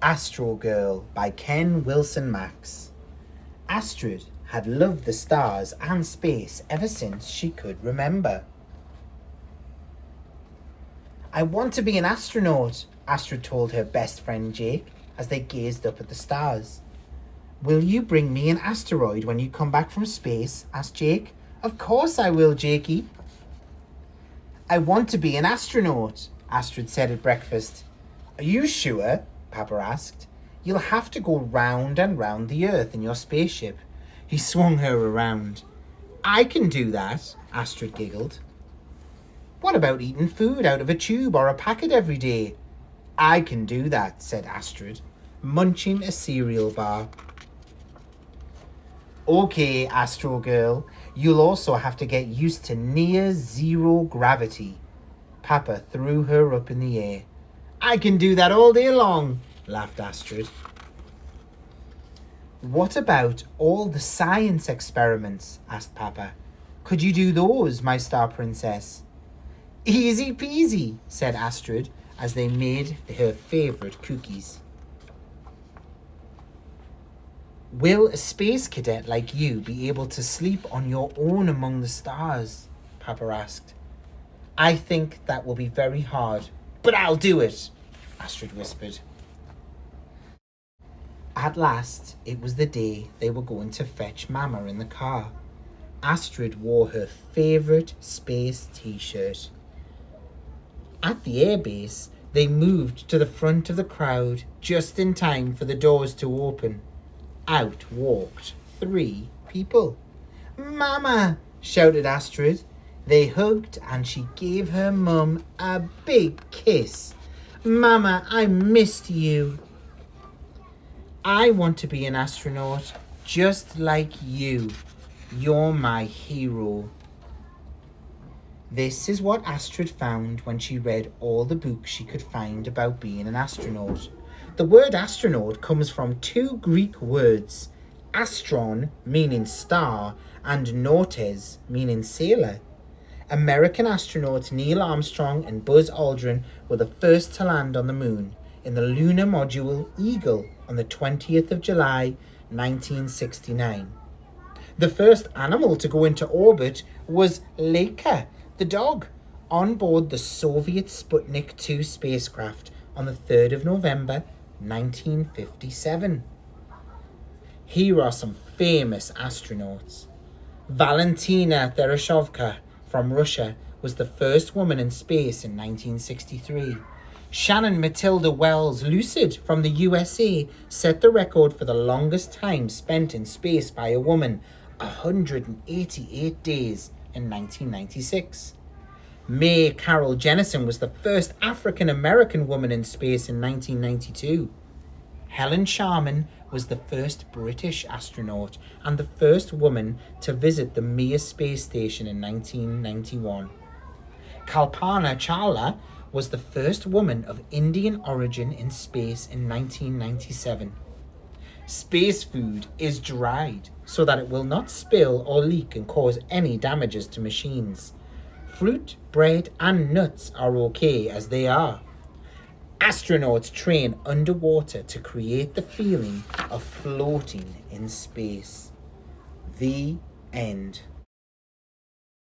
Astro Girl by Ken Wilson Max. Astrid had loved the stars and space ever since she could remember. I want to be an astronaut, Astrid told her best friend Jake as they gazed up at the stars. Will you bring me an asteroid when you come back from space? Asked Jake. Of course I will, Jakey. I want to be an astronaut, Astrid said at breakfast. Are you sure? Papa asked. You'll have to go round and round the Earth in your spaceship. He swung her around. I can do that, Astrid giggled. What about eating food out of a tube or a packet every day? I can do that, said Astrid, munching a cereal bar. Okay, Astro Girl, you'll also have to get used to near zero gravity. Papa threw her up in the air. I can do that all day long, laughed Astrid. What about all the science experiments? Asked Papa. Could you do those, my star princess? Easy peasy, said Astrid as they made her favourite cookies. Will a space cadet like you be able to sleep on your own among the stars? Papa asked. I think that will be very hard, but I'll do it, Astrid whispered. At last, it was the day they were going to fetch Mama in the car. Astrid wore her favourite space t-shirt. At the airbase, they moved to the front of the crowd just in time for the doors to open. Out walked 3 people. Mama, shouted Astrid. They hugged and she gave her mum a big kiss. Mama, I missed you. I want to be an astronaut just like you. You're my hero. This is what Astrid found when she read all the books she could find about being an astronaut. The word astronaut comes from 2 Greek words, astron, meaning star, and nautes, meaning sailor. American astronauts Neil Armstrong and Buzz Aldrin were the first to land on the moon in the lunar module Eagle on the 20th of July, 1969. The first animal to go into orbit was Laika, the dog, on board the Soviet Sputnik 2 spacecraft on the 3rd of November, 1957. Here are some famous astronauts. Valentina Tereshkovka from Russia was the first woman in space in 1963. Shannon Matilda Wells Lucid from the USA set the record for the longest time spent in space by a woman, 188 days in 1996. Mae Carol Jennison was the first African-American woman in space in 1992. Helen Sharman was the first British astronaut and the first woman to visit the Mir space station in 1991. Kalpana Chawla was the first woman of Indian origin in space in 1997. Space food is dried so that it will not spill or leak and cause any damages to machines. Fruit, bread, and nuts are okay as they are. Astronauts train underwater to create the feeling of floating in space. The end.